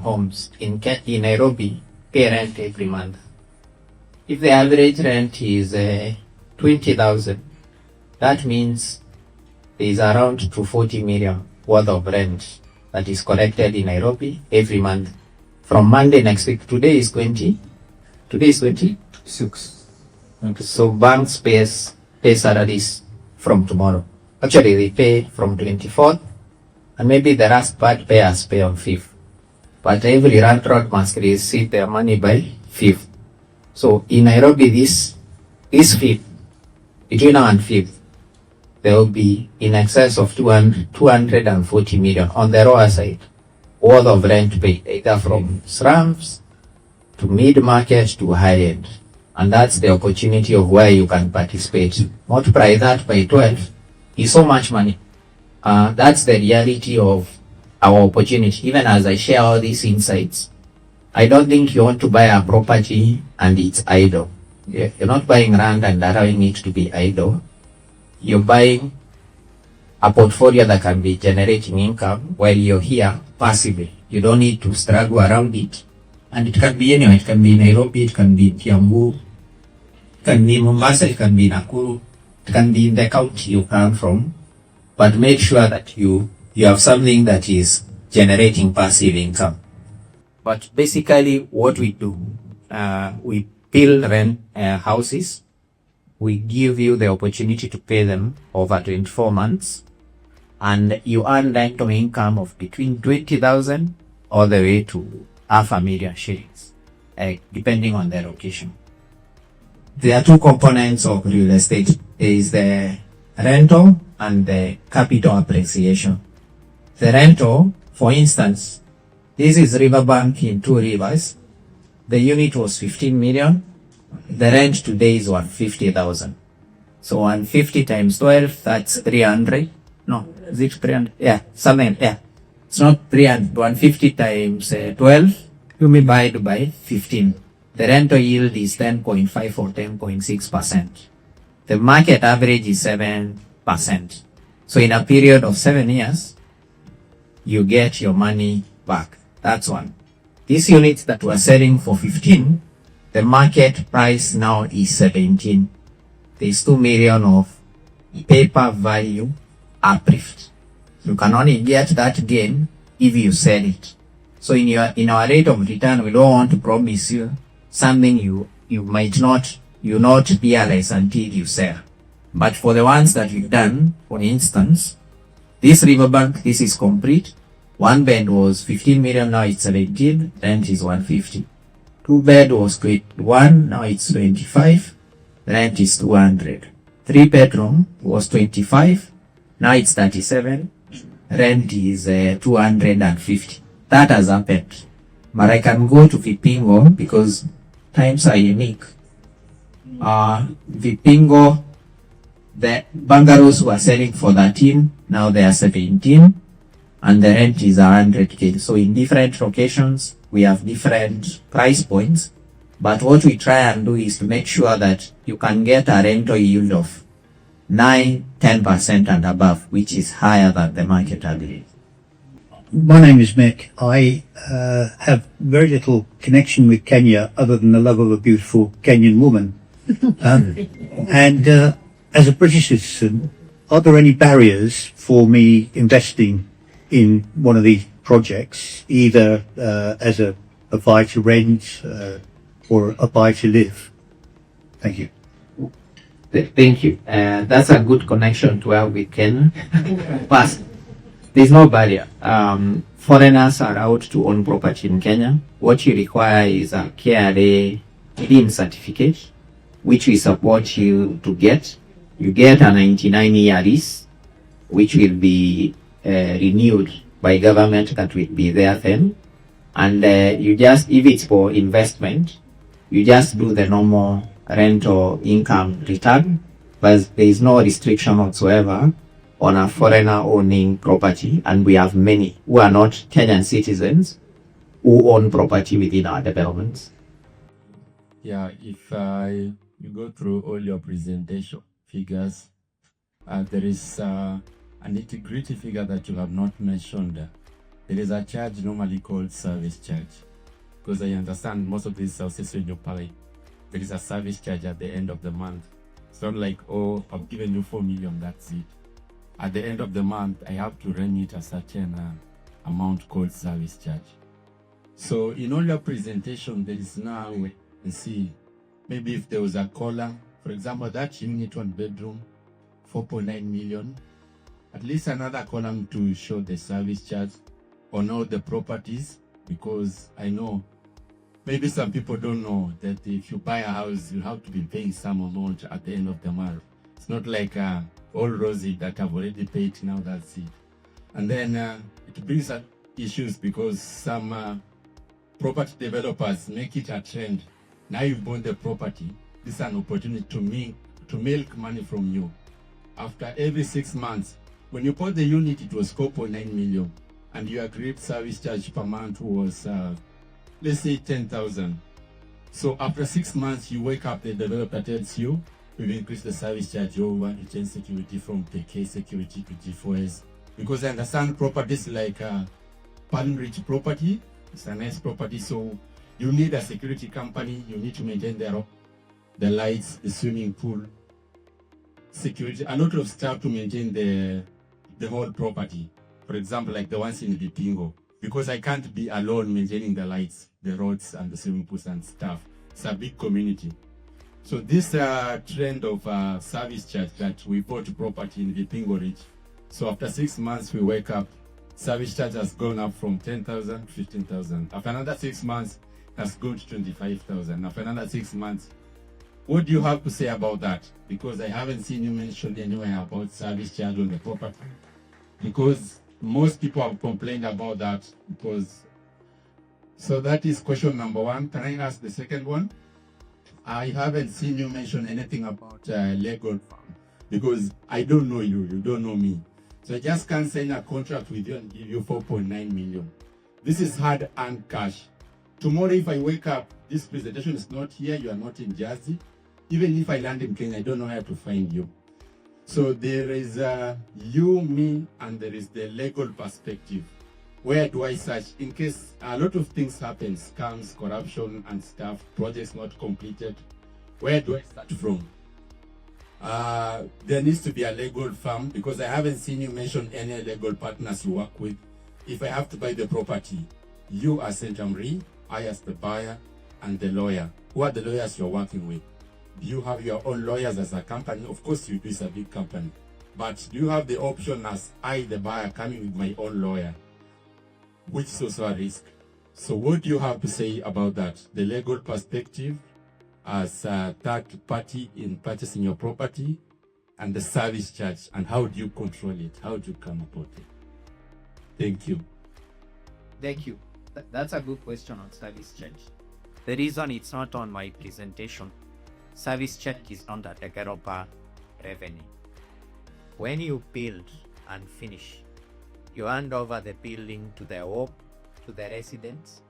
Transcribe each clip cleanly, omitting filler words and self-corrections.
homes in Nairobi pay rent every month. If the average rent is 20,000, that means there is around 240 million worth of rent that is collected in Nairobi every month. From Monday next week, today is 26. So banks pay salaries from tomorrow. Actually, they pay from 24th, and maybe the last part payers pay on 5th. But every landlord must receive their money by 5th. So in Nairobi, this 5th, between now and 5th, there will be in excess of 240 million on the lower side worth of rent paid, either from slums to mid-market to high-end. And that's the opportunity of where you can participate. Multiply that by 12 is so much money. That's the reality of our opportunity. Even as I share all these insights, I don't think you want to buy a property and it's idle. You're not buying land and allowing it to be idle. You're buying a portfolio that can be generating income while you're here passively. You don't need to struggle around it. And it can be anywhere. It can be Nairobi, it can be Kiambu, it can be Mombasa, it can be Nakuru, it can be in the county you come from. But make sure that you have something that is generating passive income. But basically what we do, we build rent houses. We give you the opportunity to pay them over 24 months. And you earn rental income of between 20,000 all the way to 500,000 shillings, depending on the location. There are two components of real estate. There is the rental and the capital appreciation. The rental, for instance, this is Riverbank in Two Rivers. The unit was 15 million. The rent today is 150,000. So 150 times 12, that's 300. No, is it 300? Yeah, something, yeah. It's not 300, 150 times 12, you may divide by 15. The rental yield is 10.5 or 10.6%. The market average is 7%. So in a period of 7 years, you get your money back. That's one. These units that were selling for 15, the market price now is 17. There's 2 million of paper value uplift. You can only get that gain if you sell it. So in our rate of return, we don't want to promise you something you might not realize until you sell. But for the ones that we've done, for instance, this Riverbank, this is complete. 1 bed was 15 million, now it's 17, rent is 150. 2 bed was 21, now it's 25, rent is 200. 3 bedroom was 25, now it's 37, rent is 250. That has happened. But I can go to Vipingo because times are unique. Vipingo, the bungalows were selling for 13, now they are 17, and the rent is 100K. So in different locations, we have different price points, but what we try and do is to make sure that you can get a rental yield of 9-10% and above, which is higher than the market average. My name is Mick. I have very little connection with Kenya other than the love of a beautiful Kenyan woman. And as a British citizen, are there any barriers for me investing in one of these projects, either as a buy to rent or a buy to live? Thank you. Thank you. That's a good connection to have with Kenya. But there's no barrier. Foreigners are allowed to own property in Kenya. What you require is a KRA DIN certificate, which we support you to get. You get a 99-year lease, which will be renewed by government that will be there then. And you just, if it's for investment, you just do the normal rental income return, but there is no restriction whatsoever on a foreigner owning property. And we have many who are not Kenyan citizens who own property within our developments. Yeah, if you go through all your presentation figures, there is a nitty-gritty figure that you have not mentioned. there is a charge normally called service charge. Because I understand most of these houses when you pay, there is a service charge at the end of the month. It's not like, oh, I've given you 4 million, that's it. At the end of the month, I have to remit a certain amount called service charge. So in all your presentation, there is now a way and see, maybe if there was a column, for example, that unit 1 bedroom, 4.9 million, at least another column to show the service charge on all the properties, because I know maybe some people don't know that if you buy a house, you have to be paying some amount at the end of the month. It's not like all rosy that I've already paid, now that's it. And then it brings up issues because some property developers make it a trend. Now you've bought the property, this is an opportunity to milk money from you. After every 6 months, when you bought the unit, it was 4.9 million, and your agreed service charge per month was, let's say, 10,000. So after 6 months, you wake up, the developer tells you, we've increased the service charge. You want to change security from PK security to G4S. Because I understand properties like Palm Ridge property, it's a nice property, so you need a security company, you need to maintain the lights, the swimming pool, security, a lot of stuff to maintain the whole property. For example, like the ones in Vipingo, because I can't be alone maintaining the lights, the roads, and the swimming pools and stuff. It's a big community. So this trend of service charge that we bought property in Vipingo Ridge. So after 6 months, we wake up, service charge has gone up from 10,000 to 15,000. After another 6 months, it has gone to 25,000. After another 6 months, what do you have to say about that? Because I haven't seen you mention anywhere about service charge on the property. Because most people have complained about that. So that is question number 1. Can I ask the second one? I haven't seen you mention anything about legal farm, because I don't know you don't know me. So I just can't sign a contract with you and give you 4.9 million. This is hard-earned cash. Tomorrow if I wake up, this presentation is not here, you are not in Jersey. Even if I land in Kenya, I don't know how to find you. So there is you, me, and there is the legal perspective. Where do I search? In case a lot of things happen, scams, corruption and stuff, projects not completed, where do I start from? There needs to be a legal firm, because I haven't seen you mention any legal partners you work with. If I have to buy the property, you as Centum Real, I as the buyer, and the lawyer. Who are the lawyers you're working with? Do you have your own lawyers as a company? Of course you do, it's a big company. But do you have the option as I, the buyer, coming with my own lawyer? Which is also a risk. So what do you have to say about that? The legal perspective as a third party in purchasing your property, and the service charge, and how do you control it? How do you come about it? Thank you. Thank you. That's a good question on service charge. The reason it's not on my presentation, service charge is not a developer revenue. When you build and finish, you hand over the building to the home, to the residents,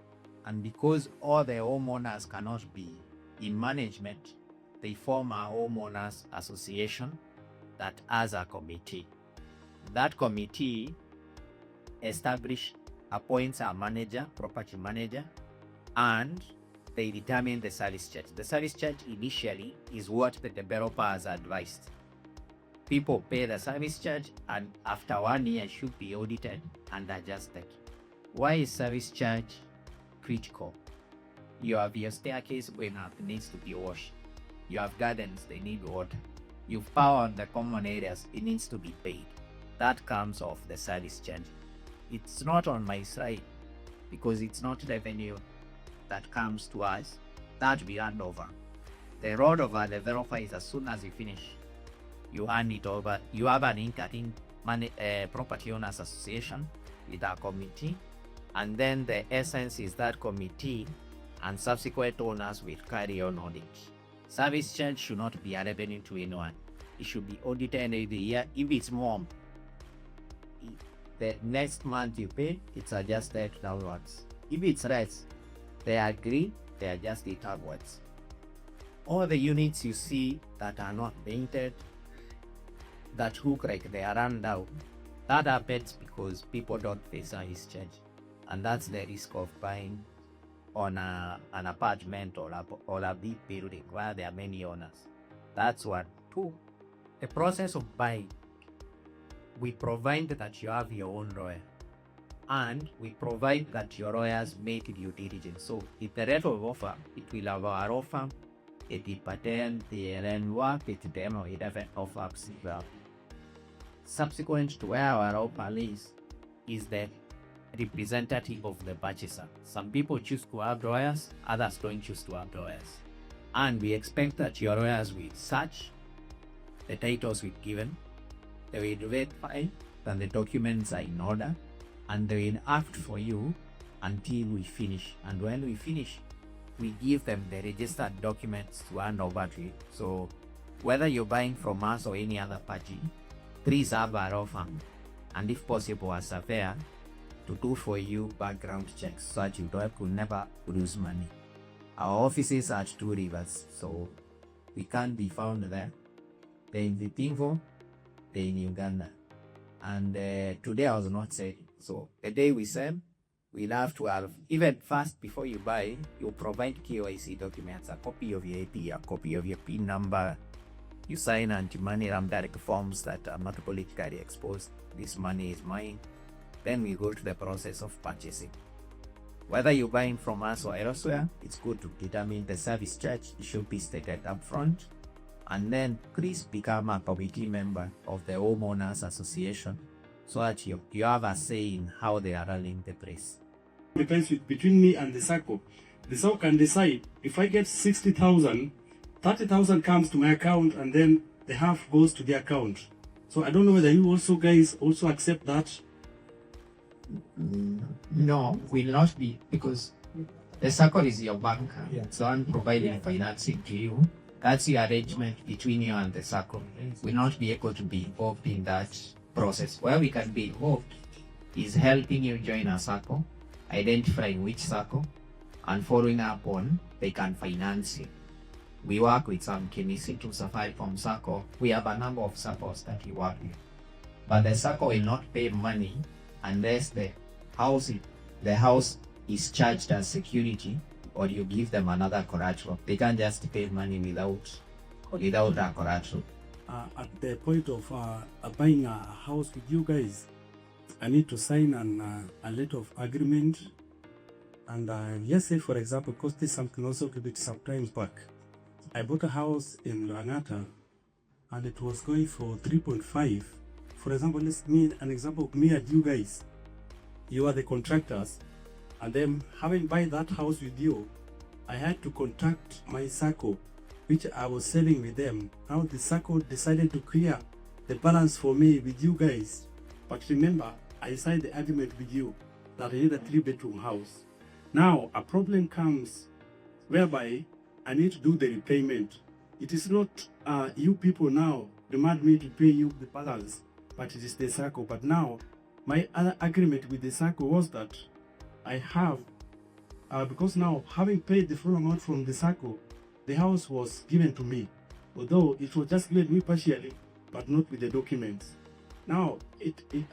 and because all the homeowners cannot be in management, they form a homeowners association that has a committee. That committee appoints a manager, property manager, and they determine the service charge. The service charge initially is what the developer has advised. People pay the service charge, and after 1 year it should be audited and adjusted. Why is service charge critical? You have your staircase going up, it needs to be washed. You have gardens, they need water. You've power on the common areas, it needs to be paid. That comes off the service charge. It's not on my side because it's not revenue that comes to us, that we hand over. The role of a developer is as soon as you finish, you hand it over. You have an in property owners association with a committee, and then the essence is that committee and subsequent owners will carry on audit. Service charge should not be a revenue to anyone. It should be audited every year. If it's more, the next month you pay, it's adjusted downwards. If it's less, they agree, they adjust it upwards. All the units you see that are not painted, that look like they are run down, that happens because people don't pay service charge. And that's the risk of buying on an apartment or a big building where there are many owners. That's one. Two, the process of buying. We provide that you have your own lawyer, and we provide that your lawyers make due diligence. So if the rate of offer, it will have our offer, it will pattern, the then work, it demo, it have offers. Subsequent to where our offer is the representative of the purchaser. Some people choose to have lawyers, others don't choose to have lawyers. And we expect that your lawyers will search the titles we've given, they will verify that the documents are in order, and they will act for you until we finish. And when we finish, we give them the registered documents to hand over to you. So whether you're buying from us or any other party, please have our offer, and if possible a surveyor to do for you background checks so that you could never lose money. Our offices are at Two Rivers, so we can't be found there. They're in Vipingo, they're in Uganda. And today I was not selling. So the day we sell, we'll have to have, even first before you buy, you'll provide KYC documents, a copy of your AP, a copy of your PIN number. You sign anti-money direct forms that are not politically exposed. This money is mine. Then we go to the process of purchasing. Whether you're buying from us or elsewhere, it's good to determine the service charge. It should be stated up front. And then please become a committee member of the homeowners association so that you have a say in how they are running the place. Depends between me and the SACCO. The SACCO can decide if I get 60,000, 30,000 comes to my account and then the half goes to the account. So I don't know whether you also guys also accept that. No, will not be, because the SACCO is your banker. So I'm providing financing to you. That's the arrangement between you and the SACCO. We'll not be able to be involved in that process. Where we can be involved is helping you join a SACCO, identifying which SACCO, and following up on they can finance you. We work with some Kenneth to survive from SACCO. We have a number of SACCOs that we work with. But the SACCO will not pay money unless the house is charged as security or you give them another collateral. They can't just pay money without a collateral. At the point of buying a house with you guys, I need to sign a letter of agreement. And let's say, for example, because this is something also a bit sometimes back. I bought a house in Langata and it was going for 3.5. For example, let's mean an example of me and you guys. You are the contractors, and then having buy that house with you, I had to contact my SACCO, which I was selling with them. Now the SACCO decided to clear the balance for me with you guys. But remember, I signed the agreement with you that I need a 3-bedroom house. Now a problem comes whereby I need to do the repayment. It is not you people now demand me to pay you the balance, but it is the SACCO. But now my other agreement with the SACCO was that I have, because now having paid the full amount from the SACCO, the house was given to me, although it was just given me partially, but not with the documents. Now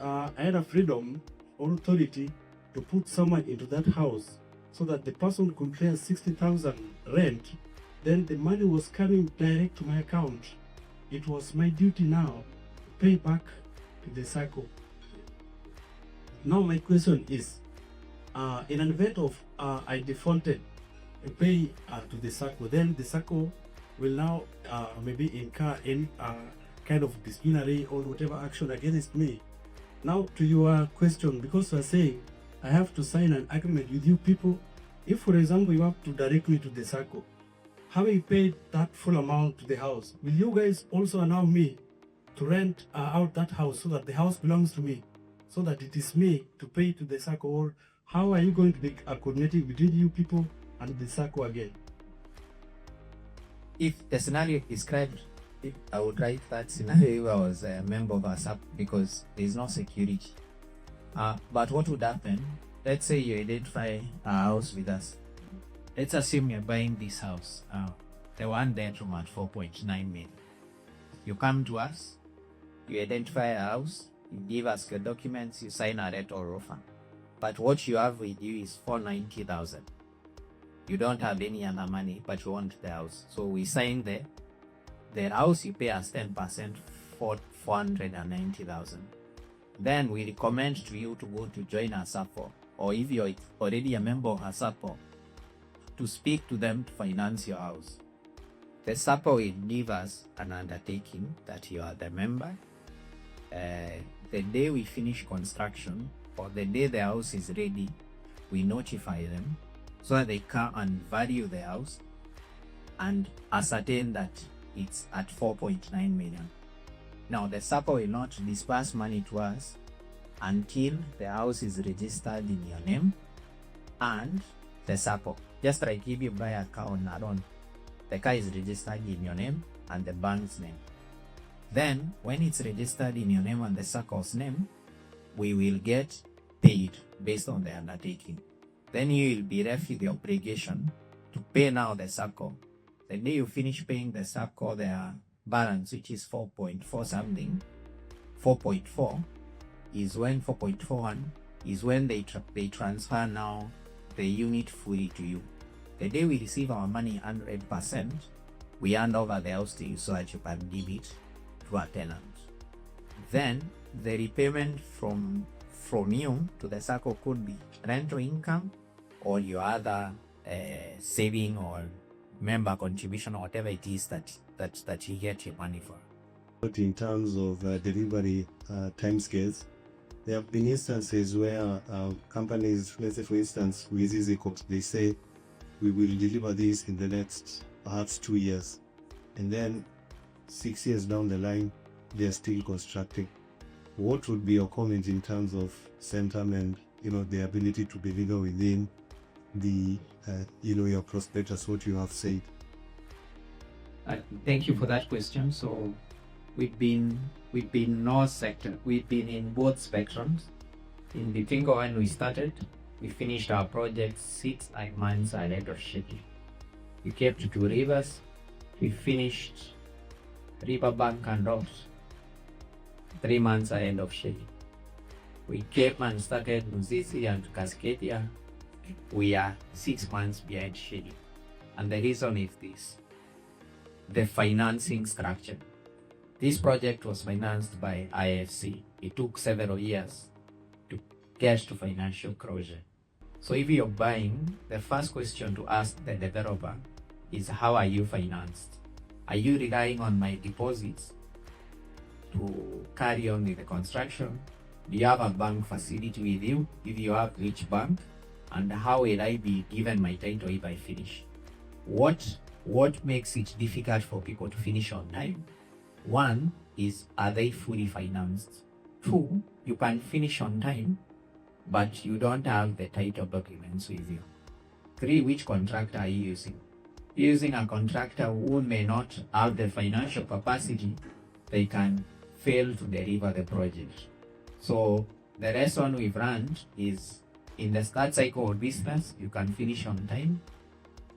I had a freedom or authority to put someone into that house so that the person could pay 60,000 rent. Then the money was coming direct to my account. It was my duty now to pay back to the SACCO. Now my question is, in an event of I defaulted to pay to the SACCO, then the SACCO will now maybe incur any kind of disciplinary or whatever action against me. Now to your question, because you are saying I have to sign an agreement with you people. If for example you have to direct me to the SACCO, having paid that full amount to the house, will you guys also allow me to rent out that house so that the house belongs to me, so that it is me to pay to the SACCO? Or how are you going to be coordinating between you people and the SACCO again? If the scenario described, I would write that scenario if I was a member of a SACCO, because there is no security. But what would happen? Let's say you identify a house with us. Let's assume you're buying this house, the one bedroom at 4.9 million. You come to us, you identify a house, you give us your documents, you sign a letter of offer. but what you have with you is 490,000. You don't have any other money, but you want the house. So we sign the house, you pay us 10% for 490,000. Then we recommend to you to go to join a SACCO, or if you're already a member of a SACCO, to speak to them to finance your house. The SACCO will give us an undertaking that you are the member. The day we finish construction, or the day the house is ready, we notify them so that they come and value the house and ascertain that it's at 4.9 million. Now the SACCO will not disperse money to us until the house is registered in your name and the SACCO. Just like if you buy a car on a loan, the car is registered in your name and the bank's name. Then when it's registered in your name and the SACCO's name, we will get paid based on the undertaking. Then you will be left with the obligation to pay now the SACCO. The day you finish paying the SACCO their balance, which is 4.4 something, 4.4 is when 4.41 is when they transfer now the unit fully to you. The day we receive our money 100%, we hand over the house to you so that you can give it to a tenant. Then the repayment from you to the SACCO could be rental income or your other saving or member contribution or whatever it is that you get your money for. But in terms of delivery timescales, there have been instances where companies, let's say for instance with SACCOs, they say we will deliver this in the next perhaps 2 years, and then 6 years down the line they are still constructing. What would be your comment in terms of Centum and the ability to deliver within the your prospectus, what you have said? Thank you for that question. So we've been North sector. We've been in both spectrums. In Vipingo, when we started, we finished our project 6-9 months ahead of schedule. We kept 2 rivers. We finished Riverbank and Rocks 3 months ahead of schedule. We came and started Luzizi and Cascadia. We are 6 months behind schedule. And the reason is this: the financing structure. This project was financed by IFC. It took several years to get to financial closure. So if you're buying, the first question to ask the developer is, how are you financed? Are you relying on my deposits to carry on with the construction? Do you have a bank facility with you? If you have, which bank? And how will I be given my title if I finish? What makes it difficult for people to finish on time? 1 is, are they fully financed? 2, you can finish on time, but you don't have the title documents with you. 3, which contractor are you using? Using a contractor who may not have the financial capacity, they can fail to deliver the project. So the lesson we've learned is, in the start cycle of business, you can finish on time.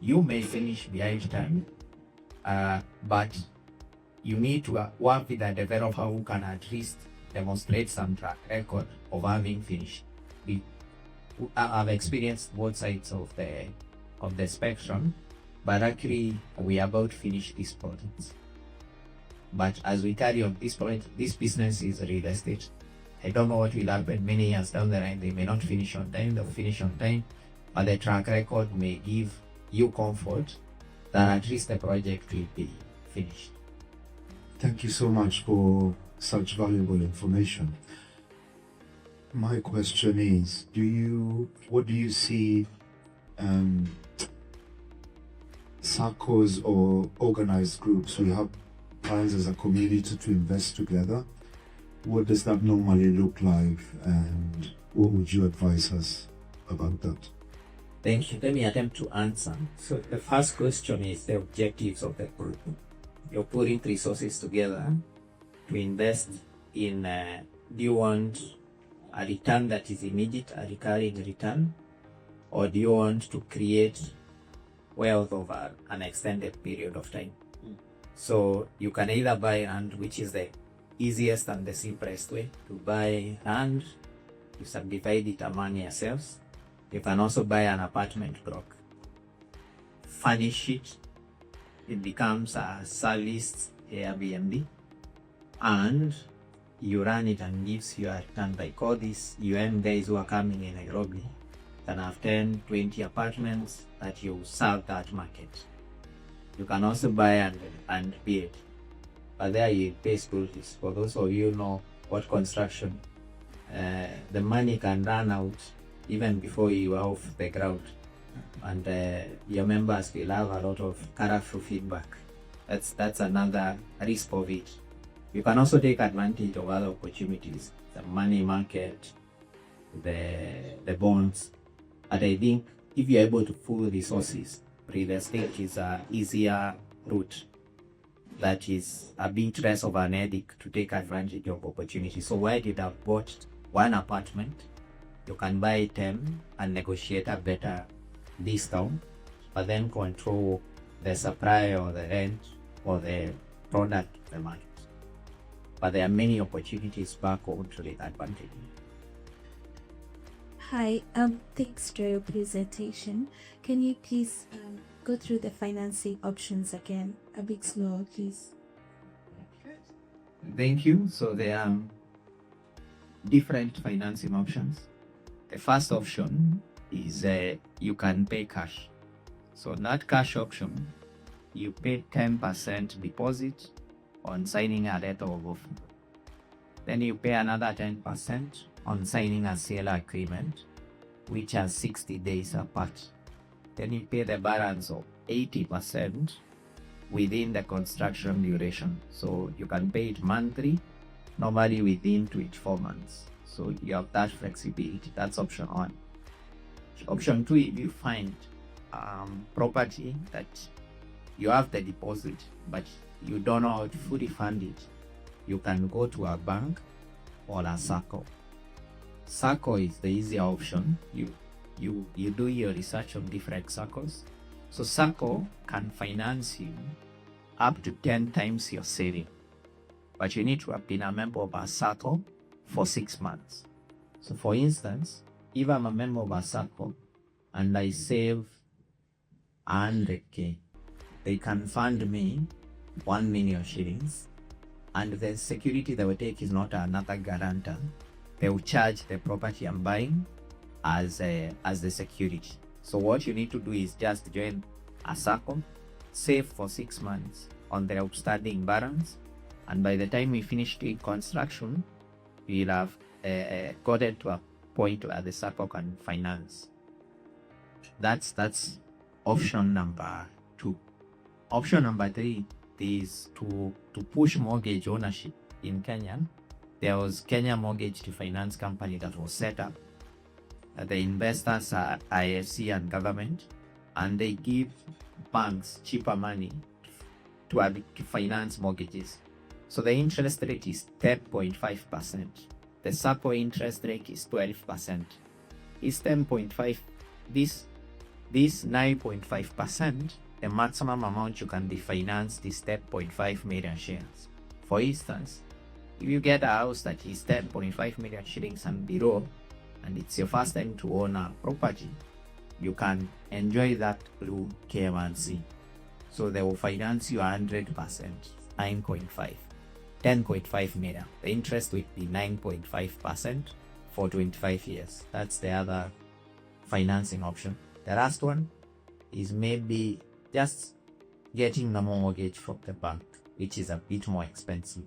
You may finish behind time, but you need to work with a developer who can at least demonstrate some track record of having finished. I've experienced both sides of the spectrum, but actually we are about to finish this project. But as we carry on this project, this business is real estate. I don't know what will happen many years down the line. They may not finish on time, they'll finish on time, but the track record may give you comfort that at least the project will be finished. Thank you so much for such valuable information. My question is, what do you see SACCOs or organized groups? We have plans as a community to invest together. What does that normally look like, and what would you advise us about that? Thank you. Let me attempt to answer. So the first question is the objectives of the group. You're putting resources together to invest in, do you want a return that is immediate, a recurring return, or do you want to create wealth over an extended period of time? So you can either buy land, which is the easiest and the simplest way to buy land, You subdivide it among yourselves. You can also buy an apartment block, furnish it. It becomes a serviced Airbnb, and you run it and gives you a return. Like all these UN guys who are coming in Nairobi can have 10, 20 apartments that you serve that market. You can also buy and build, but there you pay school fees. For those of you who know what construction, the money can run out even before you are off the ground, and your members will have a lot of colorful feedback. That's another risk of it. You can also take advantage of other opportunities, the money market, the bonds. And I think if you're able to pool resources, real estate is an easier route. That is a bit less of an headache to take advantage of opportunities. So where did I bought one apartment? You can buy 10 and negotiate a better discount, but then control the supply or the rent or the product of the market. But there are many opportunities back home to take advantage. Hi, thanks for your presentation. Can you please go through the financing options again? A bit slower, please. Thank you. So there are different financing options. The first option is you can pay cash. So that cash option, you pay 10% deposit on signing a letter of offer. Then you pay another 10% on signing a sale agreement, which has 60 days apart. Then you pay the balance of 80% within the construction duration. So you can pay it monthly, normally within 24 months. So you have that flexibility. That's option 1. Option 2, if you find property that you have the deposit, but you don't know how to fully fund it, you can go to a bank or a SACCO. SACCO is the easier option. You do your research on different SACCOs. So SACCO can finance you up to 10 times your saving, but you need to have been a member of a SACCO for 6 months. So for instance, if I'm a member of a SACCO and I save 100k, they can fund me 1 million shillings, and the security they will take is not another guarantor. They will charge the property I'm buying as the security. So what you need to do is just join a SACCO, save for 6 months on the outstanding balance, and by the time we finish doing construction, we'll have gotten to a point where the SACCO can finance. That's option number 2. Option number 3 is to push mortgage ownership in Kenya. There was Kenya Mortgage to Finance Company that was set up. The investors are IFC and government, and they give banks cheaper money to finance mortgages. So the interest rate is 10.5%. The SACCO interest rate is 12%. It's 10.5. This 9.5%, the maximum amount you can be financed is 10.5 million shares. For instance, if you get a house that is 10.5 million shillings and below, and it's your first time to own a property, you can enjoy that through KMC. So they will finance you 100%, 9.5, 10.5 million. The interest will be 9.5% for 25 years. That's the other financing option. The last one is maybe just getting the mortgage from the bank, which is a bit more expensive.